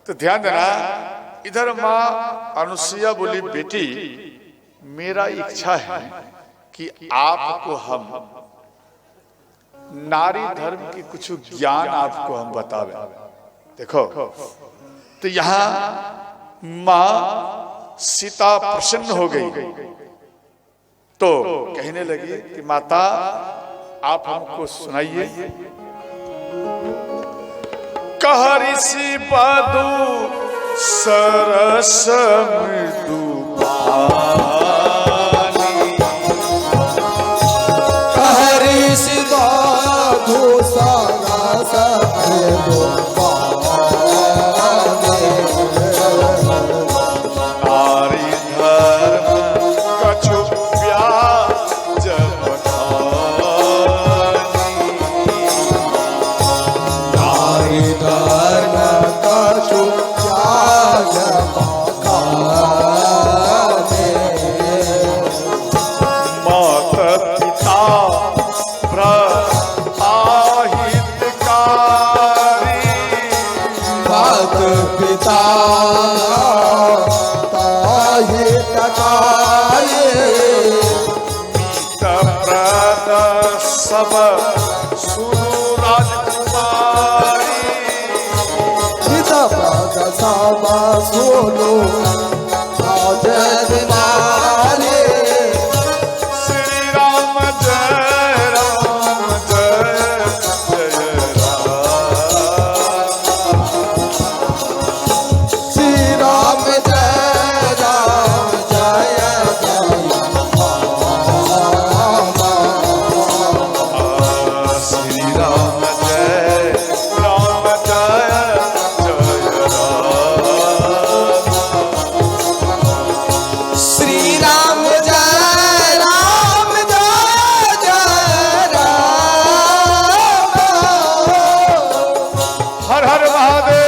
तो ध्यान देना, इधर माँ अनुसुईया बोली, बेटी मेरा इच्छा है कि आपको हम नारी धर्म की कुछ ज्ञान आपको हम बतावे। देखो, तो यहाँ माँ सीता प्रसन्न हो गई, तो कहने लगी कि माता आप हमको सुनाइए। कह ऋषि बधू सरस मृदु बानी, कह ऋषि बधू सरस मृदु बानी, नारी धर्म कछु ब्याज बखानी, नारी धर्म कछु ब्याज बखानी, मात पिता प्रहितकारी, मात पिता हितकारी, मीत प्रद सब सुनु राजकुमारी, हित प्रद सब सुनु राजकुमारी, श्री राम जय राम जय जय राम, श्री राम जय राम जय जय राम, श्री राम जय राम जय जय राम, श्री राम जय राम जय जय राम। हर हर महादेव।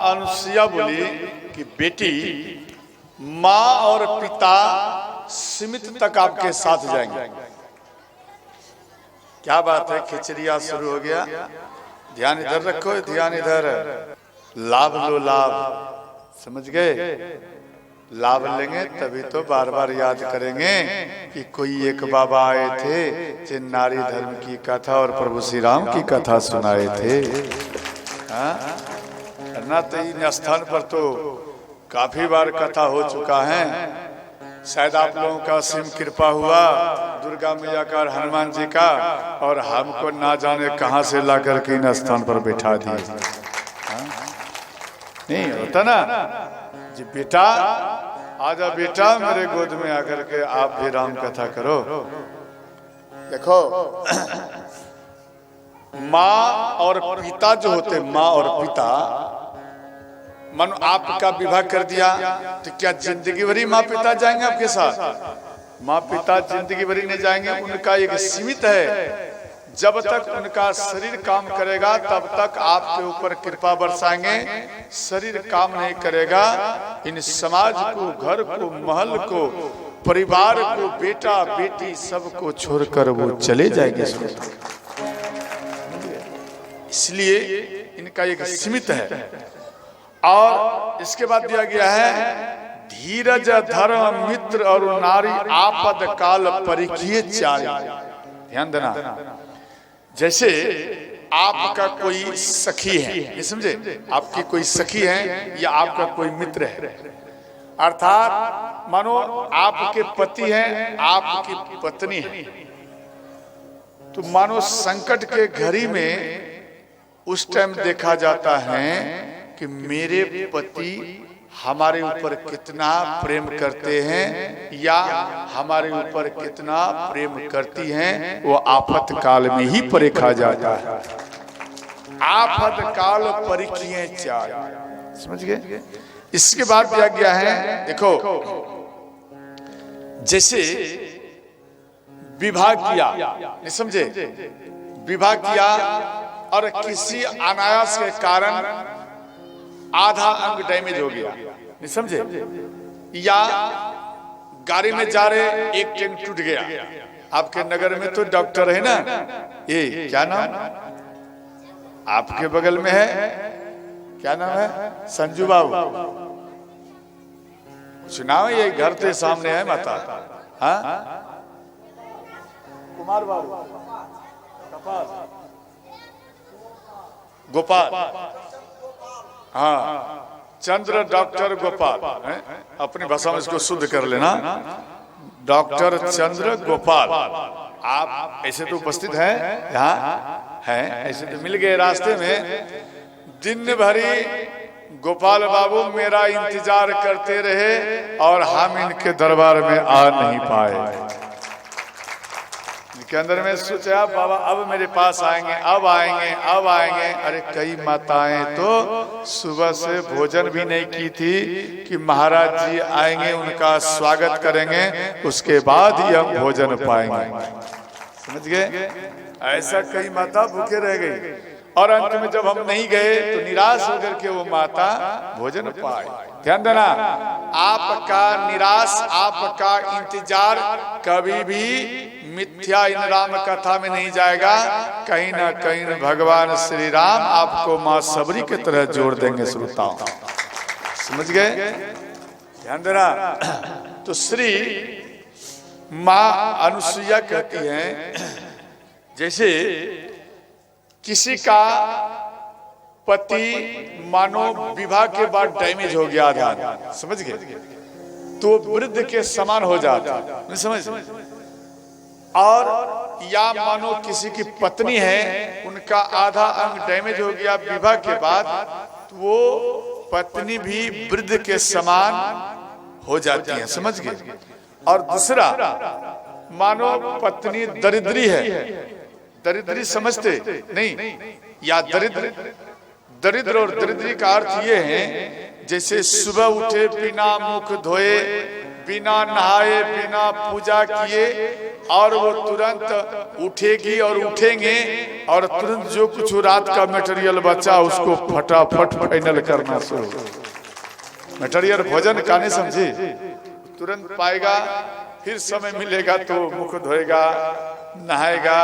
अनुसुईया बोली कि बेटी माँ और पिता सीमित तक आपके साथ जाएंगे। क्या बात है, खिचड़िया शुरू हो गया। ध्यान इधर रखो, ध्यान इधर। लाभ लो लाभ, समझ गए? लाभ लेंगे तभी तो बार बार याद करेंगे कि कोई एक बाबा आए थे जो नारी धर्म की कथा और प्रभु श्री राम की कथा सुनाए थे। ना तो इन स्थान पर तो काफी बार कथा हो चुका है। शायद आप लोगों का सिम कृपा हुआ दुर्गा मैया का, हनुमान जी का, और हमको ना जाने कहां से ला करके इन स्थान पर बैठा दिए। नहीं होता ना जी, बेटा आजा बेटा मेरे गोद में आकर के आप भी राम कथा करो। देखो माँ और पिता जो होते, माँ और पिता, मानो आपका विवाह कर दिया तो क्या जिंदगी भरी माँ पिता जाएंगे आपके साथ? माँ पिता जिंदगी भरी नहीं जाएंगे। उनका एक सीमित है, जब तक उनका शरीर काम करेगा तब तक आपके ऊपर कृपा बरसाएंगे। शरीर काम नहीं करेगा, इन समाज को, घर को, महल को, परिवार को, बेटा बेटी सबको छोड़कर वो चले जाएंगे। इसलिए इनका एक सीमित है। और इसके बाद दिया गया है धीरज धर्म मित्र और नारी आपद काल परिकिए चारि। ध्यान देना, जैसे आपका कोई सखी है, ये समझे, आपकी कोई सखी है या आपका कोई मित्र है, अर्थात मानो आपके पति हैं, आपकी पत्नी है, तो मानो संकट के घड़ी में उस टाइम देखा जाता है कि मेरे पति हमारे ऊपर कितना प्रेम करते हैं या हमारे ऊपर कितना प्रेम करती हैं, वो आफत काल में ही परखा जाता है। आफत काल परिखिए चार, समझ गए। इसके बाद दिया गया है, देखो जैसे विवाह किया, नहीं समझे, विवाह किया और किसी अनायास के कारण आधा अंग डैमेज हो गया, नहीं समझे, या गाड़ी में जा रहे एक टैंक टूट गया। आपके नगर में तो डॉक्टर है ना, ये क्या नाम आपके बगल में है, क्या नाम है, संजू बाबू, सुनाओ, ये घर के सामने है माता, हाँ, कुमार बाबू, गोपाल, हाँ, चंद्र डॉक्टर गोपाल, अपनी भाषा में इसको शुद्ध कर लेना, डॉक्टर चंद्र गोपाल। आप ऐसे तो उपस्थित हैं यहाँ हैं, ऐसे तो मिल गए रास्ते में। दिन भरी गोपाल बाबू मेरा इंतजार करते रहे और हम इनके दरबार में आ नहीं पाए। के अंदर में सोचा बाबा अब मेरे पास आएंगे, अब आएंगे, अब आएंगे। अरे कई माताएं तो सुबह से भोजन भी नहीं की थी कि महाराज जी आएंगे, उनका स्वागत करेंगे, उसके बाद ही हम भोजन पाएंगे, समझ गए। ऐसा कई माता भूखे रह गई और अंत में जब हम नहीं गए तो निराश होकर के वो माता भोजन पाए। ध्यान देना, आपका निराश, आपका इंतजार कभी भी मिथ्या इन राम कथा में नहीं जाएगा। कहीं ना कहीं भगवान श्री राम आपको मां सबरी की तरह जोड़ देंगे। श्रोताओं समझ गए, ध्यान देना। तो श्री मां अनुसुईया कहती हैं, जैसे किसी का पति मानो विवाह के बाद डैमेज हो गया आधा, समझ गए, तो वृद्ध के समान हो जाता, नहीं समझ। और या मानो किसी की पत्नी है, उनका आधा अंग डैमेज हो गया विवाह के बाद, तो वो पत्नी भी वृद्ध के समान हो जाती है, समझ गए। और दूसरा, मानो पत्नी दरिद्री है, दरिद्री समझते नहीं, या दरिद्र और दरिद्री का अर्थ ये है, जैसे सुबह उठे बिना मुख धोए, बिना नहाए, बिना पूजा किए, और वो तुरंत उठेगी और उठेंगे और तुरंत जो कुछ रात का मटेरियल बचा उसको फटाफट फाइनल करना शुरू। मटेरियल भोजन का नहीं समझे, तुरंत पाएगा, फिर समय मिलेगा तो मुख धोएगा, नहाएगा,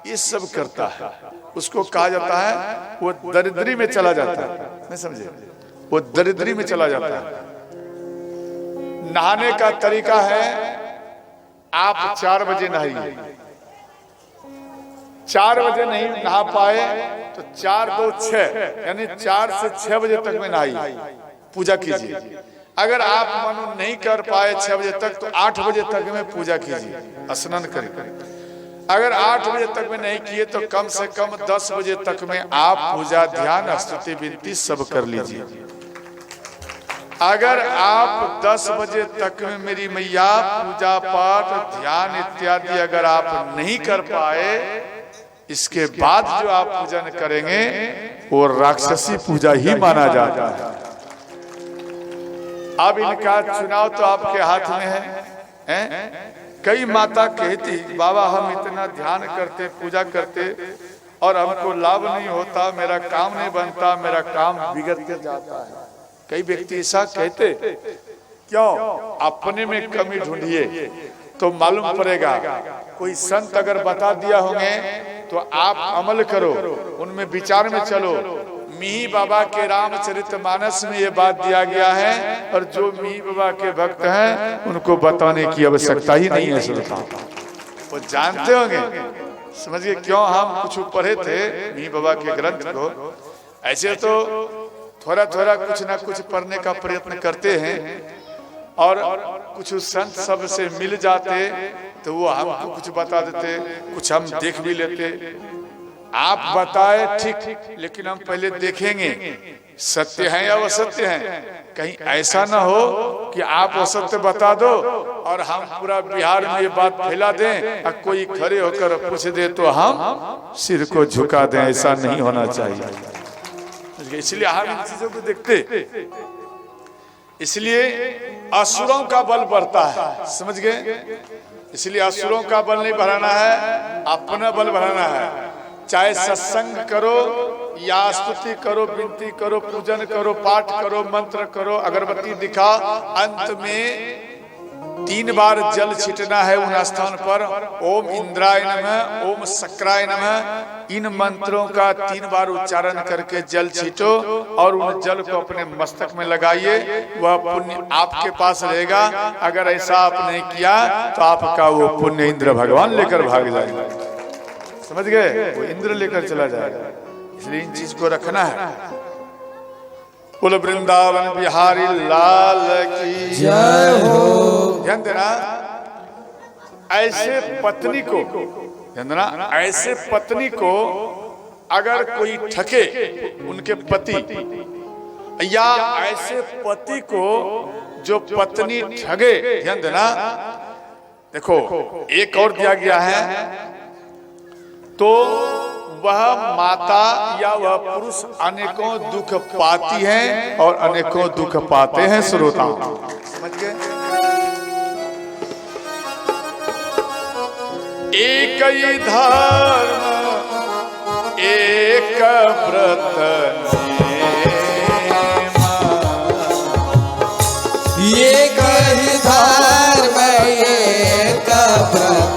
ये सब करता है। उसको कहा जाता है वो दरिद्री में चला जाता है, नहीं समझे, वो दरिद्री में चला जाता है। नहाने का तरीका है, आप 4 बजे नहाइए, 4 बजे नहीं नहा पाए तो 4 2 6 यानी 4 से 6 बजे तक में नहाइए, पूजा कीजिए। अगर आप मानो नहीं कर पाए 6 बजे तक तो 8 बजे तक में पूजा कीजिए, स्नान करिए। अगर 8 बजे तक में नहीं किए तो कम से कम 10 बजे तक में आप पूजा, ध्यान, स्तुति, विनती सब कर लीजिए। अगर आप 10 बजे तक में मेरी मैया पूजा पाठ ध्यान इत्यादि अगर आप नहीं कर पाए, इसके बाद जो आप पूजन करेंगे वो राक्षसी पूजा ही माना जाता है। अब इनका चुनाव तो आपके हाथ में है। कई माता कहती, बाबा हम इतना ध्यान करते, पूजा करते और हमको लाभ नहीं होता, मेरा काम नहीं बनता, मेरा काम बिगड़ते जाता है। कई व्यक्ति ऐसा कहते, क्यों? अपने में कमी ढूंढिए तो मालूम पड़ेगा। कोई संत अगर बता दिया होंगे तो आप अमल करो, उनमें विचार में चलो। मिही बाबा के रामचरितमानस में ये बात दिया गया है, और जो मिही बाबा के भक्त हैं उनको बताने की आवश्यकता ही नहीं है। सुनता वो जानते होंगे, समझिए क्यों हम कुछ पढ़े थे मिही बाबा के ग्रंथ को। ऐसे तो थोड़ा थोड़ा कुछ ना कुछ पढ़ने का प्रयत्न करते हैं, और कुछ संत सब से मिल जाते तो वो हमको कुछ बता देते, कुछ हम देख भी लेते। आप बताए ठीक, लेकिन हम पहले देखेंगे सत्य है या असत्य है। कहीं ऐसा ना हो कि आप असत्य बता दो और हम पूरा बिहार में ये बात फैला दें और कोई खड़े होकर पूछ दे तो हम सिर को झुका दें। ऐसा नहीं होना चाहिए। इसलिए हम इन चीजों को देखते, इसलिए असुरों का बल बढ़ता है, समझ गए। इसलिए असुरों का बल नहीं बढ़ाना है, अपना बल बढ़ाना है। चाहे सत्संग करो या स्तुति करो, विनती करो, पूजन करो, पाठ करो, मंत्र करो, अगरबत्ती दिखा, अंत में 3 बार जल छिटना है उन स्थान पर। ओम इंद्राय नमः, ओम शक्राय नमः। इन मंत्रों का 3 बार उच्चारण करके जल छीटो और उन जल को अपने मस्तक में लगाइए। वह पुण्य आपके पास रहेगा। अगर ऐसा आप नहीं किया तो आपका वो पुण्य इंद्र भगवान लेकर भाग जाएगा, समझ गए। वो इंद्र लेकर चला जाएगा। इसलिए इन चीज को रखना है। कुल वृंदावन बिहारी लाल की जय हो। ध्यान देना, ऐसे पत्नी को, ध्यान देना, ऐसे पत्नी को अगर कोई ठगे, उनके पति, या ऐसे पति को जो पत्नी ठगे, ध्यान देना। देखो एक और दिया गया है, तो वह माता या वह पुरुष अनेकों दुख पाती है और अनेकों दुख पाते हैं। श्रोता समझ गए। एक ही धर्म एक व्रत एक ही धर्म एक व्रत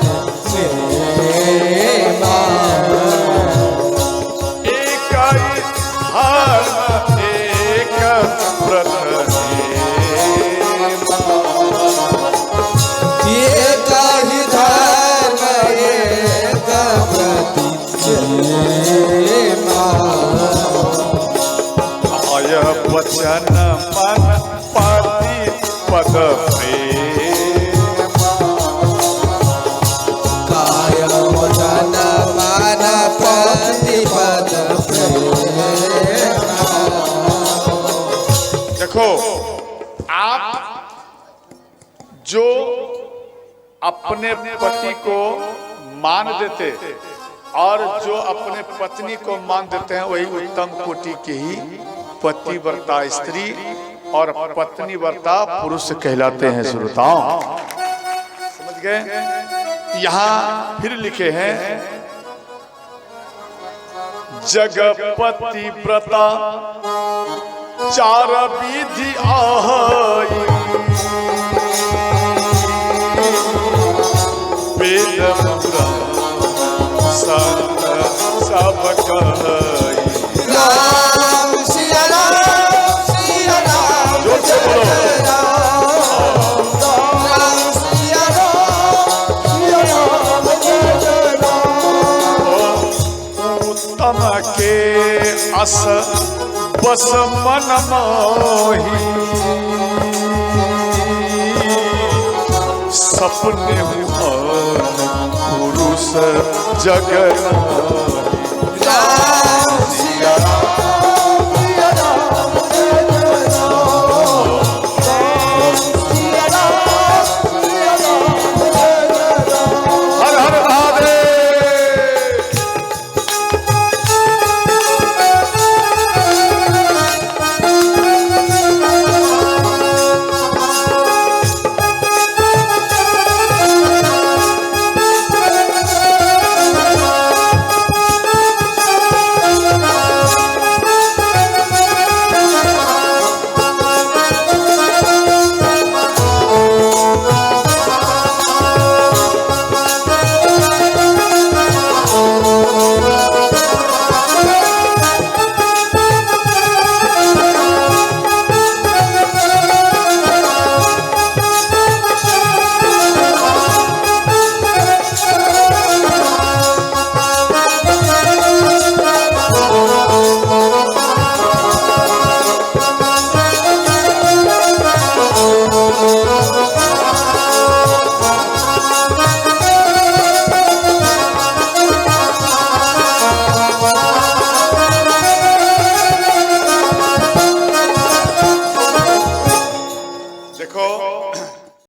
वचन मन पति पद काय वचन मन पति पद। देखो आप जो अपने पति को मान देते और जो अपने पत्नी को मान देते हैं, वही उत्तम कोटि के ही पतिव्रता स्त्री और पत्नीव्रता पुरुष कहलाते हैं। श्रोताओं समझ गए। यहाँ फिर लिखे हैं, जगपति व्रता 4 विधि आई, वेद पुराण संत सब कहई। उत्तम के अस बस मन मोही, सपने पुरुष जगत